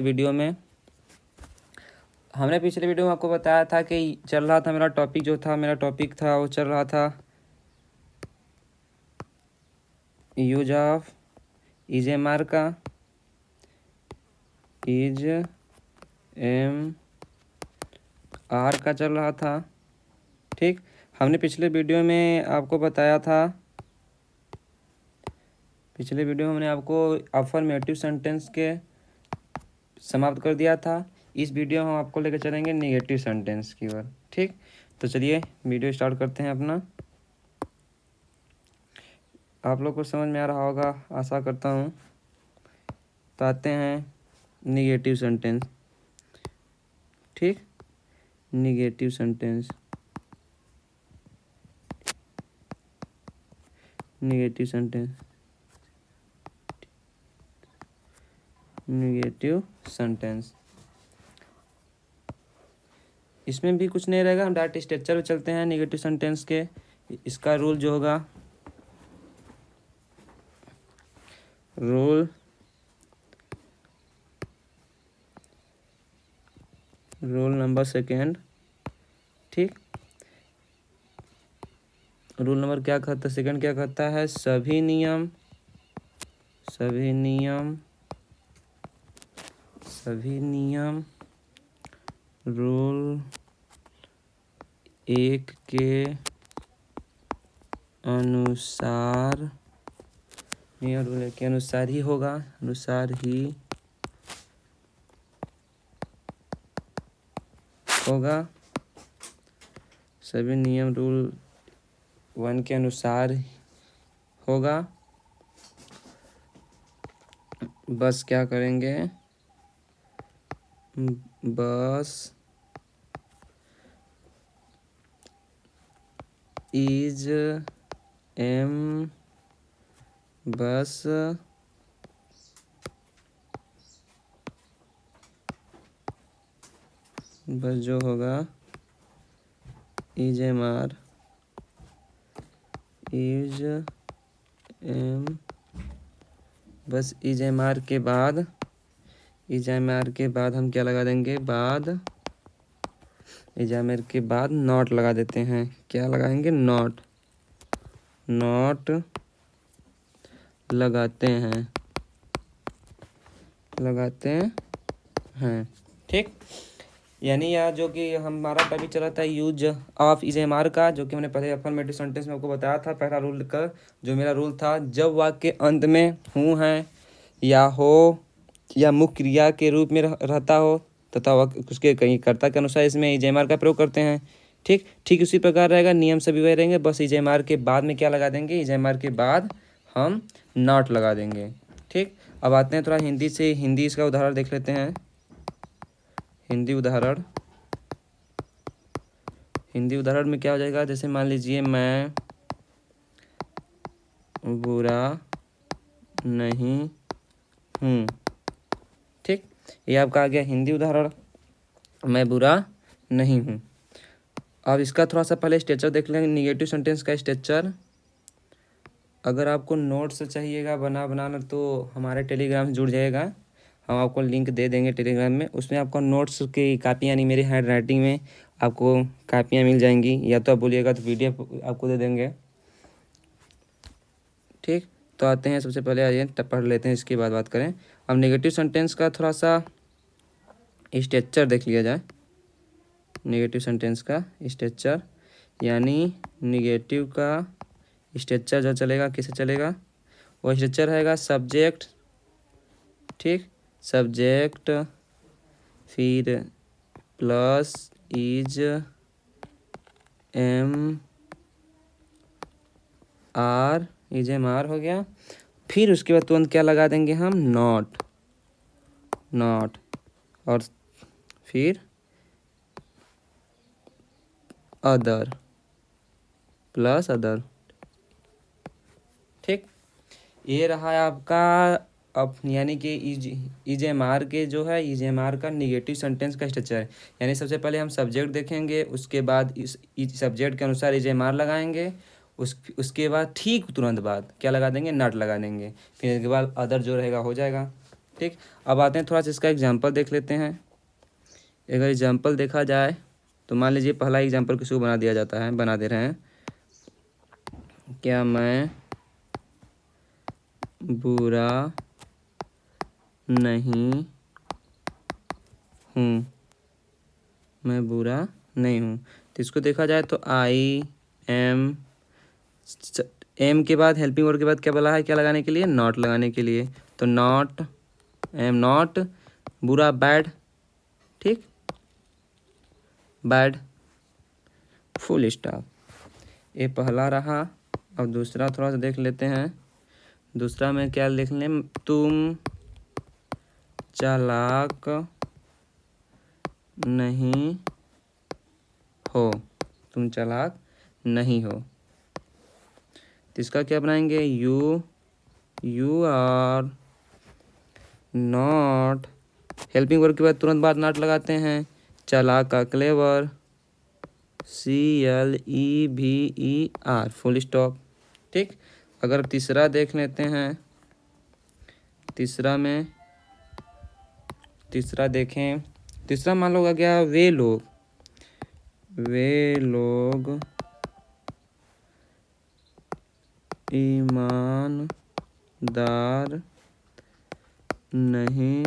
Video में हमने पिछले वीडियो में आपको बताया था कि चल रहा था मेरा टॉपिक था वो चल रहा था यूज ऑफ EJMR का EJMR का चल रहा था। ठीक, हमने पिछले वीडियो में आपको बताया था, पिछले वीडियो में हमने आपको अफर्मेटिव सेंटेंस के समाप्त कर दिया था। इस वीडियो में हम आपको लेकर चलेंगे नेगेटिव सेंटेंस की ओर। ठीक, तो चलिए वीडियो स्टार्ट करते हैं अपना। आप लोग को समझ में आ रहा होगा, आशा करता हूँ। तो आते हैं नेगेटिव सेंटेंस। ठीक, negative sentence, negative sentence, negative sentence. इसमें भी कुछ नहीं रहेगा, हम डायरेक्ट स्ट्रक्चर पे चलते हैं नेगेटिव सेंटेंस के। इसका रूल जो होगा, रूल नंबर सेकेंड। ठीक, रूल नंबर क्या कहता है, सेकेंड क्या कहता है, सभी नियम रूल एक के अनुसार, नियम रूल एक के अनुसार ही होगा, सभी नियम रूल 1 के अनुसार होगा। बस क्या करेंगे, बस बस जो होगा EJMR बस EJMR के बाद हम क्या लगा देंगे, EJMR के बाद नॉट लगा देते हैं। क्या लगाएंगे, नॉट लगाते हैं। ठीक, यानी यह जो कि हमारा टॉपिक चला था यूज ऑफ EJMR का, जो कि हमने पहले अफर्मेटिव सेंटेंस में आपको बताया था। पहला रूल का जो मेरा रूल था, जब वाक्य के अंत में हूँ है या हो या मुख्य क्रिया के रूप में रहता हो तथा उसके कहीं कर्ता के अनुसार इसमें EJMR का प्रयोग करते हैं। ठीक उसी प्रकार रहेगा, नियम सभी वही रहेंगे। बस EJMR के बाद में क्या लगा देंगे, EJMR के बाद हम नॉट लगा देंगे। ठीक, अब आते हैं थोड़ा हिंदी इसका उदाहरण देख लेते हैं। हिंदी उदाहरण में क्या हो जाएगा, जैसे मान लीजिए मैं बुरा नहीं हूँ। ठीक, ये आपका आ गया हिंदी उदाहरण, मैं बुरा नहीं हूँ। अब इसका थोड़ा सा पहले स्ट्रक्चर देख लेंगे, निगेटिव सेंटेंस का स्ट्रक्चर। अगर आपको नोट्स चाहिएगा बनाना तो हमारे टेलीग्राम से जुड़ जाएगा, हम आपको लिंक दे देंगे टेलीग्राम में। उसमें आपको नोट्स की कापियाँ, यानी मेरी हैंड राइटिंग में आपको कापियाँ मिल जाएंगी, या तो आप बोलिएगा तो PDF आपको दे देंगे। ठीक, तो आते हैं, सबसे पहले आइए पढ़ लेते हैं, इसके बाद बात करें। अब नेगेटिव सेंटेंस का थोड़ा सा स्ट्रक्चर देख लिया जाए। नेगेटिव सेंटेंस का स्ट्रक्चर, यानी नेगेटिव का स्ट्रक्चर जो चलेगा, किसे चलेगा, वो स्ट्रक्चर रहेगा सब्जेक्ट। ठीक, सब्जेक्ट फिर प्लस EJMR हो गया। फिर उसके बाद तुरंत क्या लगा देंगे हम, नॉट और फिर अदर, प्लस अदर। ठीक, ये रहा आपका अब, यानी कि EJMR के जो है, EJMR का निगेटिव सेंटेंस का स्ट्रक्चर है। यानी सबसे पहले हम सब्जेक्ट देखेंगे, उसके बाद इस सब्जेक्ट के अनुसार EJMR लगाएंगे, उसके बाद ठीक तुरंत बाद क्या लगा देंगे, नॉट लगा देंगे। फिर इसके बाद अदर जो रहेगा हो जाएगा। ठीक, अब आते हैं थोड़ा सा इसका एग्जाम्पल देख लेते हैं। अगर एग्जाम्पल देखा जाए तो मान लीजिए पहला एग्जाम्पल किसी को बना दिया जाता है, बना दे रहे हैं, क्या मैं बुरा नहीं हूँ, मैं बुरा नहीं हूँ। तो इसको देखा जाए तो आई एम, एम के बाद हेल्पिंग वर्ड के बाद क्या बोला है, क्या लगाने के लिए, नॉट लगाने के लिए। तो नॉट, एम नॉट बुरा, बैड, ठीक, बैड, फुल स्टॉप। ये पहला रहा। अब दूसरा थोड़ा सा देख लेते हैं। दूसरा में क्या लिख लें, तुम चालाक नहीं हो, तुम चालाक नहीं हो। तो इसका क्या बनाएंगे, you are not, helping verb के बाद तुरंत बाद नॉट लगाते हैं। चालाक का क्लेवर, CLEVER, फुल स्टॉप, ठीक। अगर तीसरा देख लेते हैं, तीसरा देखें, तीसरा मान लो आ गया, वे लोग ईमानदार नहीं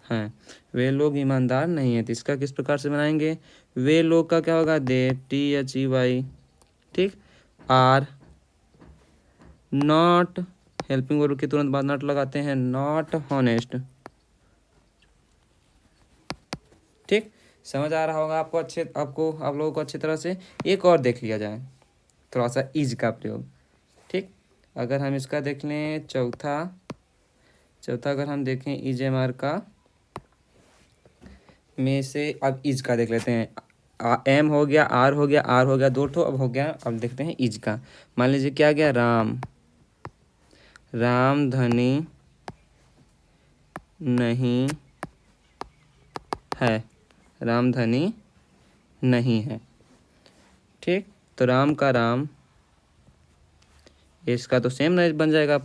हैं, वे लोग ईमानदार नहीं हैं। तो इसका किस प्रकार से बनाएंगे, वे लोग का क्या होगा, दे, THEY, ठीक। आर नॉट, हेल्पिंग वर्ब के तुरंत बाद नॉट लगाते हैं, नॉट हॉनेस्ट, ठीक। समझ आ रहा होगा आपको, आप लोगों को अच्छी तरह से। एक और देख लिया जाए, थोड़ा सा इज का प्रयोग, ठीक। अगर हम इसका देख लें, चौथा अगर हम देखें EJMR का में से, अब इज का देख लेते हैं। एम हो गया, आर हो गया, दो ठो अब हो गया। अब देखते हैं इज का। मान लीजिए क्या गया, रामधनी नहीं है, रामधनी नहीं है, ठीक। तो राम का राम, इसका तो सेम नहीं बन जाएगा,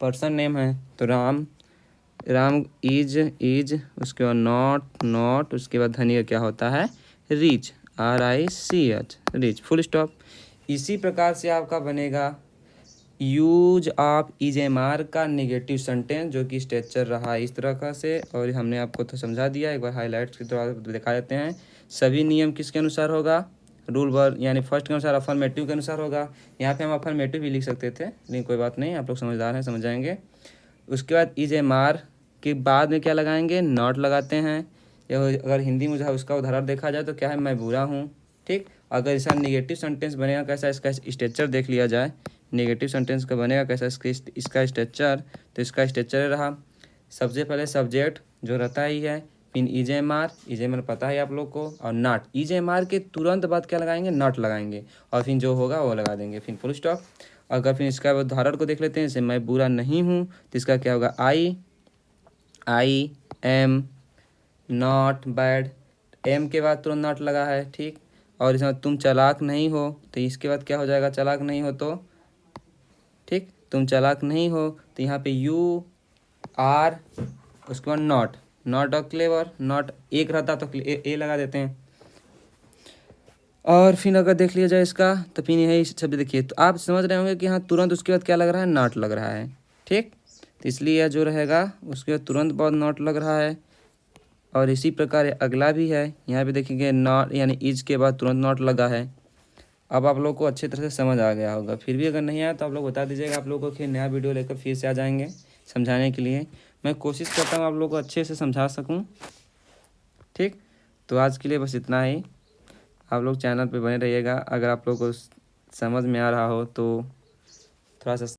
पर्सन नेम है। तो राम इज, उसके बाद नॉट, उसके बाद धनी का क्या होता है, rich, RICH, rich, full stop. इसी प्रकार से आपका बनेगा यूज ऑफ EJMR का नेगेटिव सेंटेंस, जो कि स्ट्रक्चर रहा इस तरह का से, और हमने आपको तो समझा दिया। एक बार हाईलाइट्स के द्वारा दिखा देते हैं। सभी नियम किसके अनुसार होगा, रूल वर्ब यानी फर्स्ट के अनुसार, अफर्मेटिव के अनुसार होगा। यहाँ पे हम अफर्मेटिव भी लिख सकते थे, लेकिन कोई बात नहीं, आप लोग समझदार हैं, समझ जाएंगे। उसके बाद EJMR के बाद में क्या लगाएंगे, नॉट लगाते हैं। अगर हिंदी में उसका उदाहरण देखा जाए तो क्या है, मैं बुरा हूँ, ठीक। अगर इसका नेगेटिव सेंटेंस बनेगा कैसा, इसका स्ट्रक्चर देख लिया जाए। नेगेटिव सेंटेंस का बनेगा कैसा, इसका स्ट्रक्चर। तो इसका स्ट्रक्चर रहा, सबसे पहले सब्जेक्ट जो रहता ही है, फिर EJMR पता है आप लोग को, और नॉट। EJMR के तुरंत बाद क्या लगाएंगे, नॉट लगाएंगे, और फिर जो होगा वो लगा देंगे, फिर फुल स्टॉप। अगर फिर इसका उदाहरण को देख लेते हैं, जैसे मैं बुरा नहीं हूँ, तो इसका क्या होगा, I am not bad, am के बाद तुरंत नॉट लगा है, ठीक। और इसमें तुम चालाक नहीं हो, तो इसके बाद क्या हो जाएगा, चालाक नहीं हो, तो ठीक, तुम चालाक नहीं हो, तो यहाँ पे यू आर, उसके बाद नॉट और क्लेवर, नॉट एक रहता तो ए लगा देते हैं। और फिर अगर देख लिया जाए इसका, तो फिर यही शब्द देखिए, तो आप समझ रहे होंगे कि हाँ तुरंत उसके बाद क्या लग रहा है, नॉट लग रहा है, ठीक। तो इसलिए जो रहेगा उसके बाद तुरंत बाद नॉट लग रहा है। और इसी प्रकार अगला भी है, यहाँ पे देखेंगे नॉट यानी इज के बाद तुरंत नॉट लगा है। अब आप लोग को अच्छी तरह से समझ आ गया होगा। फिर भी अगर नहीं आया तो आप लोग बता दीजिएगा, आप लोगों को फिर नया वीडियो लेकर फिर से आ जाएंगे समझाने के लिए। मैं कोशिश करता हूँ आप लोग को अच्छे से समझा सकूँ, ठीक। तो आज के लिए बस इतना ही। आप लोग चैनल पे बने रहिएगा। अगर आप लोग को समझ में आ रहा हो तो थोड़ा सा